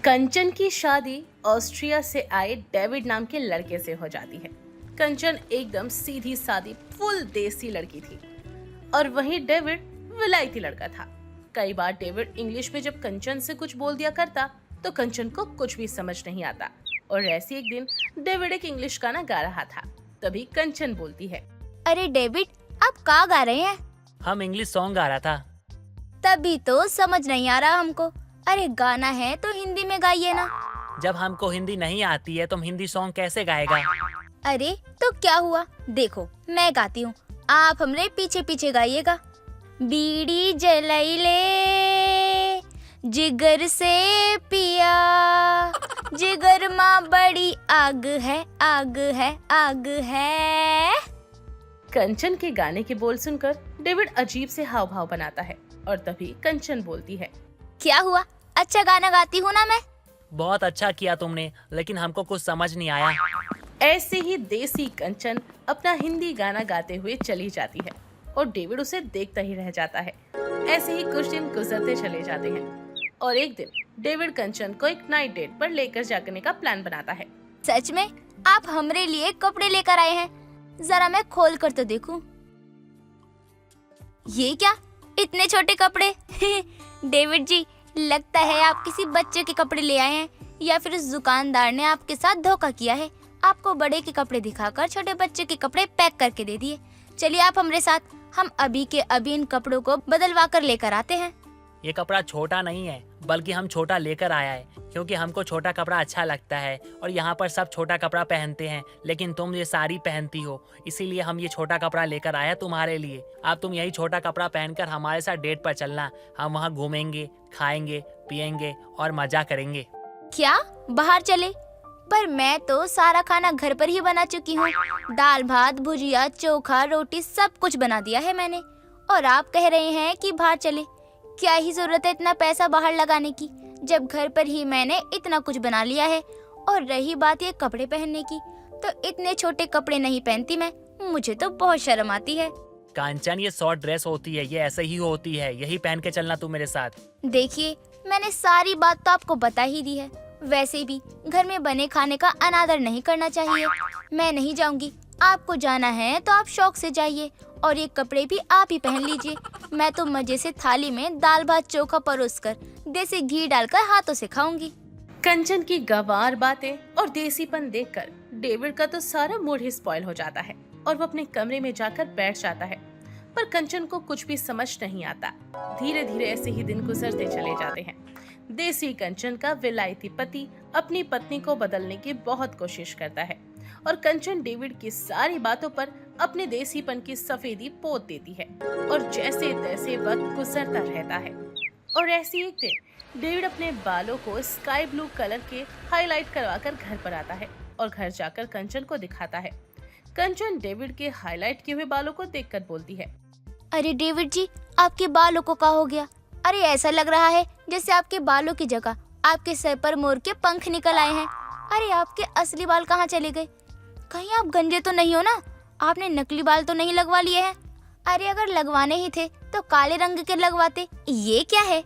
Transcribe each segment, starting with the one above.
कंचन की शादी ऑस्ट्रिया से आए डेविड नाम के लड़के से हो जाती है। कंचन एकदम सीधी सादी फुल देसी लड़की थी और वहीं डेविड विलायती लड़का था। कई बार डेविड इंग्लिश में जब कंचन से कुछ बोल दिया करता तो कंचन को कुछ भी समझ नहीं आता। और ऐसे एक दिन डेविड एक इंग्लिश गाना गा रहा था, तभी कंचन बोलती है, अरे डेविड, आप क्या गा रहे हैं? हम इंग्लिश सॉन्ग गा रहा था। तभी तो समझ नहीं आ रहा हमको। अरे गाना है तो हिंदी में गाइए ना। जब हमको हिंदी नहीं आती है तो हम हिंदी सॉन्ग कैसे गाएगा? अरे तो क्या हुआ, देखो मैं गाती हूँ, आप हमरे पीछे पीछे गाइएगा। बीड़ी जलाई ले जिगर से पिया, जिगर माँ बड़ी आग है, आग है, आग है। कंचन के गाने के बोल सुनकर डेविड अजीब से हाव भाव बनाता है और तभी कंचन बोलती है, क्या हुआ, अच्छा गाना गाती हूँ ना मैं? बहुत अच्छा किया तुमने, लेकिन हमको कुछ समझ नहीं आया। ऐसे ही देसी कंचन अपना हिंदी गाना गाते हुए चली जाती है और डेविड उसे देखता ही रह जाता है। ऐसे ही कुछ दिन गुजरते चले जाते हैं और एक दिन डेविड कंचन को एक नाइट डेट पर लेकर जाने का प्लान बनाता है। सच में आप हमरे लिए कपड़े लेकर आए हैं? जरा मैं खोल कर तो देखूं। ये क्या, इतने छोटे कपड़े? डेविड जी, लगता है आप किसी बच्चे के कपड़े ले आए हैं या फिर उस दुकानदार ने आपके साथ धोखा किया है, आपको बड़े के कपड़े दिखाकर छोटे बच्चे के कपड़े पैक करके दे दिए। चलिए आप हमरे साथ, हम अभी के अभी इन कपड़ों को बदलवा कर लेकर आते हैं। ये कपड़ा छोटा नहीं है, बल्कि हम छोटा लेकर आया है, क्योंकि हमको छोटा कपड़ा अच्छा लगता है और यहाँ पर सब छोटा कपड़ा पहनते हैं, लेकिन तुम ये साड़ी पहनती हो, इसीलिए हम ये छोटा कपड़ा लेकर आया तुम्हारे लिए। अब तुम यही छोटा कपड़ा पहनकर हमारे साथ डेट पर चलना, हम वहाँ घूमेंगे, खाएंगे, पियेंगे और मजा करेंगे। क्या बाहर चले? पर मैं तो सारा खाना घर पर ही बना चुकी हूँ। दाल भात भुजिया चोखा रोटी सब कुछ बना दिया है मैंने, और आप कह रहे हैं कि बाहर चले। क्या ही जरूरत है इतना पैसा बाहर लगाने की, जब घर पर ही मैंने इतना कुछ बना लिया है। और रही बात ये कपड़े पहनने की, तो इतने छोटे कपड़े नहीं पहनती मैं, मुझे तो बहुत शर्म आती है। कांचन, ये शॉर्ट ड्रेस होती है, ये ऐसे ही होती है, यही पहन के चलना तू मेरे साथ। देखिए, मैंने सारी बात तो आपको बता ही दी है। वैसे भी घर में बने खाने का अनादर नहीं करना चाहिए। मैं नहीं जाऊंगी, आपको जाना है तो आप शौक से जाइए, और ये कपड़े भी आप ही पहन लीजिए। मैं तो मजे से थाली में दाल भात चोखा परोसकर देसी घी डालकर हाथों से खाऊंगी। कंचन की गंवार बातें और देसीपन देखकर डेविड का तो सारा मूड ही स्पॉइल हो जाता है और वो अपने कमरे में जाकर बैठ जाता है। पर कंचन को कुछ भी समझ नहीं आता। धीरे धीरे ऐसे ही दिन गुजरते चले जाते हैं। देसी कंचन का विलायती पति अपनी पत्नी को बदलने की बहुत कोशिश करता है और कंचन डेविड की सारी बातों पर अपने देसीपन की सफेदी पोत देती है और जैसे तैसे वक्त गुजरता रहता है। और ऐसी एक दिन डेविड अपने बालों को स्काई ब्लू कलर के हाईलाइट करवाकर घर पर आता है और घर जाकर कंचन को दिखाता है। कंचन डेविड के हाईलाइट किए हुए बालों को देखकर बोलती है, अरे डेविड जी, आपके बालों को क्या हो गया? अरे ऐसा लग रहा है जैसे आपके बालों की जगह आपके सर पर मोर के पंख निकल आए हैं। अरे आपके असली बाल कहाँ चले गए? कहीं आप गंजे तो नहीं हो ना? आपने नकली बाल तो नहीं लगवा लिए हैं? अरे अगर लगवाने ही थे तो काले रंग के लगवाते। ये क्या है?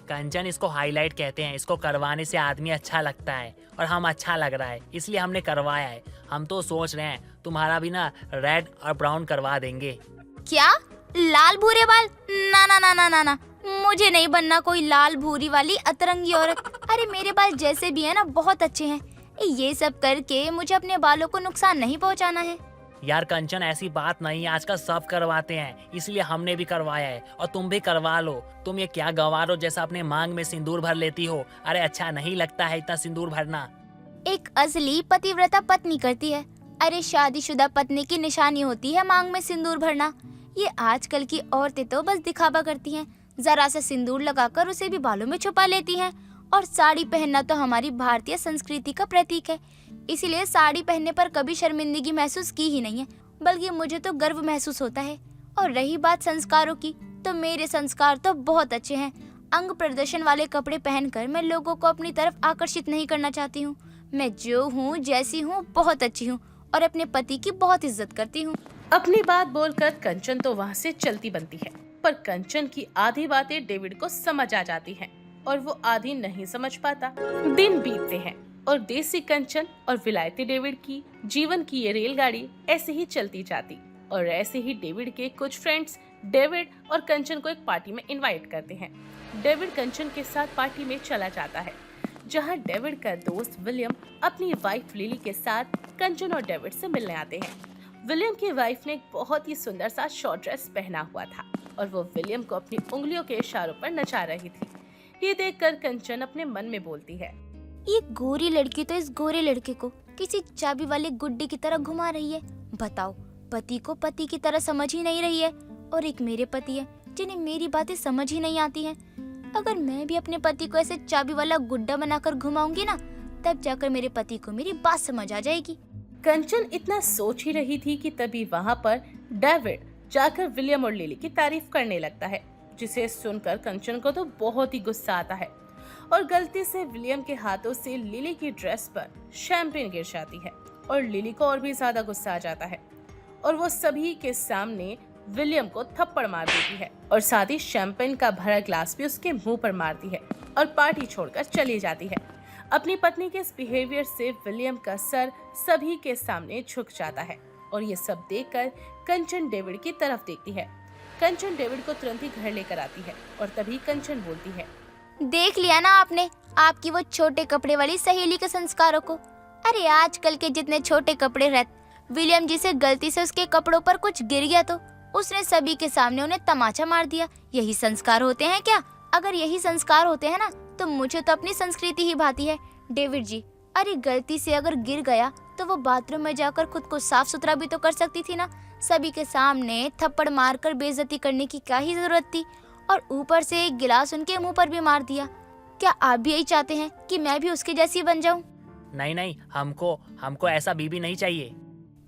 कंचन, इसको हाईलाइट कहते हैं। इसको करवाने से आदमी अच्छा लगता है और हम अच्छा लग रहा है, इसलिए हमने करवाया है। हम तो सोच रहे हैं तुम्हारा भी ना रेड और ब्राउन करवा देंगे। क्या लाल भूरे बाल? ना ना ना ना ना ना, मुझे नहीं बनना कोई लाल भूरी वाली अतरंगी औरत। अरे मेरे बाल जैसे भी है ना बहुत अच्छे हैं। ये सब करके मुझे अपने बालों को नुकसान नहीं पहुंचाना है। यार कंचन, ऐसी बात नहीं है, आजकल सब करवाते हैं, इसलिए हमने भी करवाया है और तुम भी करवा लो। तुम ये क्या गंवारो जैसा अपने मांग में सिंदूर भर लेती हो? अरे अच्छा नहीं लगता है इतना सिंदूर भरना। एक असली पतिव्रता पत्नी करती है। अरे शादीशुदा पत्नी की निशानी होती है मांग में सिंदूर भरना। ये आजकल की औरतें तो बस दिखावा करती हैं, जरा सा सिंदूर लगाकर उसे भी बालों में छुपा लेती हैं। और साड़ी पहनना तो हमारी भारतीय संस्कृति का प्रतीक है, इसीलिए साड़ी पहनने पर कभी शर्मिंदगी महसूस की ही नहीं है, बल्कि मुझे तो गर्व महसूस होता है। और रही बात संस्कारों की, तो मेरे संस्कार तो बहुत अच्छे हैं। अंग प्रदर्शन वाले कपड़े पहनकर मैं लोगों को अपनी तरफ आकर्षित नहीं करना चाहती हूँ। मैं जो हूँ जैसी हूँ बहुत अच्छी हूँ और अपने पति की बहुत इज्जत करती हूँ। अपनी बात बोलकर कंचन तो वहाँ से चलती बनती है, पर कंचन की आधी बातें डेविड को समझ आ जाती हैं और वो आधी नहीं समझ पाता। दिन बीतते हैं और देसी कंचन और विलायती डेविड की जीवन की ये रेलगाड़ी ऐसे ही चलती जाती। और ऐसे ही डेविड के कुछ फ्रेंड्स डेविड और कंचन को एक पार्टी में इनवाइट करते हैं। डेविड कंचन के साथ पार्टी में चला जाता है, जहां डेविड का दोस्त विलियम अपनी वाइफ लिली के साथ कंचन और डेविड से मिलने आते हैं। विलियम की वाइफ ने एक बहुत ही सुंदर सा शॉर्ट ड्रेस पहना हुआ था और वो विलियम को अपनी उंगलियों के इशारों पर नचा रही थी। ये देखकर कंचन अपने मन में बोलती है, ये गोरी लड़की तो इस गोरे लड़के को किसी चाबी वाले गुड्डे की तरह घुमा रही है। बताओ, पति को पति की तरह समझ ही नहीं रही है और एक मेरे पति है जिन्हें मेरी बातें समझ ही नहीं आती हैं। अगर मैं भी अपने पति को ऐसे चाबी वाला गुड्डा बनाकर घुमाऊंगी ना, तब जाकर मेरे पति को मेरी बात समझ आ जाएगी। कंचन इतना सोच ही रही थी कि तभी वहाँ पर डेविड जाकर विलियम और लिली की तारीफ करने लगता है, जिसे सुनकर कंचन को तो बहुत ही गुस्सा आता है और गलती से विलियम के हाथों से लिली की ड्रेस पर शैंपेन गिर जाती है और लिली को और भी ज्यादा गुस्सा आ जाता है और वो सभी के सामने विलियम को थप्पड़ मार देती है और साथ ही शैंपेन का भरा ग्लास भी उसके मुंह पर मारती है और पार्टी छोड़कर चली जाती है। अपनी पत्नी के इस बिहेवियर से विलियम का सर सभी के सामने झुक जाता है और ये सब देखकर कंचन डेविड की तरफ देखती है। कंचन डेविड को तुरंत ही घर लेकर आती है और तभी कंचन बोलती है, देख लिया ना आपने आपकी वो छोटे कपड़े वाली सहेली के संस्कारों को। अरे आजकल के जितने छोटे कपड़े रहते, विलियम जी से गलती से उसके कपड़ों पर कुछ गिर गया तो उसने सभी के सामने उन्हें तमाचा मार दिया। यही संस्कार होते हैं क्या? अगर यही संस्कार होते हैं ना, तो मुझे तो अपनी संस्कृति ही भाती है। डेविड जी, अरे गलती से अगर गिर गया तो वो बाथरूम में जाकर खुद को साफ सुथरा भी तो कर सकती थी ना। सभी के सामने थप्पड़ मारकर बेइज्जती करने की क्या ही जरूरत थी, और ऊपर से एक गिलास उनके मुंह पर भी मार दिया। क्या आप भी यही चाहते हैं कि मैं भी उसके जैसी बन जाऊं? नहीं नहीं, हमको ऐसा बीबी नहीं चाहिए।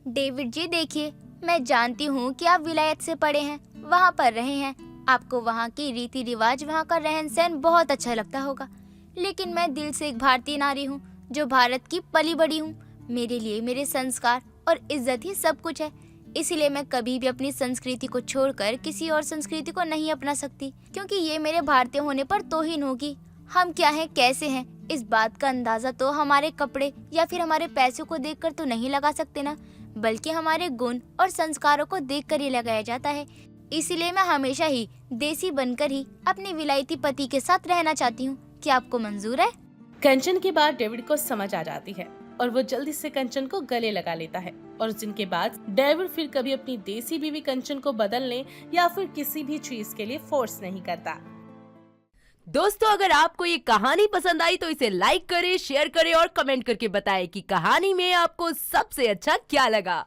डेविड जी देखिए, मैं जानती हूँ कि आप विलायत से पढ़े हैं, वहाँ पर रहे हैं, आपको वहाँ की रीति रिवाज, वहाँ का रहन सहन बहुत अच्छा लगता होगा। लेकिन मैं दिल से एक भारतीय नारी हूँ जो भारत की पली बड़ी हूँ। मेरे लिए मेरे संस्कार और इज्जत ही सब कुछ है। इसीलिए मैं कभी भी अपनी संस्कृति को छोड़कर किसी और संस्कृति को नहीं अपना सकती, क्योंकि ये मेरे भारतीय होने पर तौहीन होगी। हम क्या हैं, कैसे हैं, इस बात का अंदाजा तो हमारे कपड़े या फिर हमारे पैसों को देखकर तो नहीं लगा सकते ना, बल्कि हमारे गुण और संस्कारों को देखकर ही लगाया जाता है। इसीलिए मैं हमेशा ही देसी बनकर ही अपने विलायती पति के साथ रहना चाहती हूँ। क्या आपको मंजूर है? कंचन की बात डेविड को समझ आ जाती है और वो जल्दी से कंचन को गले लगा लेता है और उस दिन के बाद डेविड फिर कभी अपनी देसी बीवी कंचन को बदलने या फिर किसी भी चीज के लिए फोर्स नहीं करता। दोस्तों, अगर आपको ये कहानी पसंद आई तो इसे लाइक करें, शेयर करें और कमेंट करके बताएं कि कहानी में आपको सबसे अच्छा क्या लगा।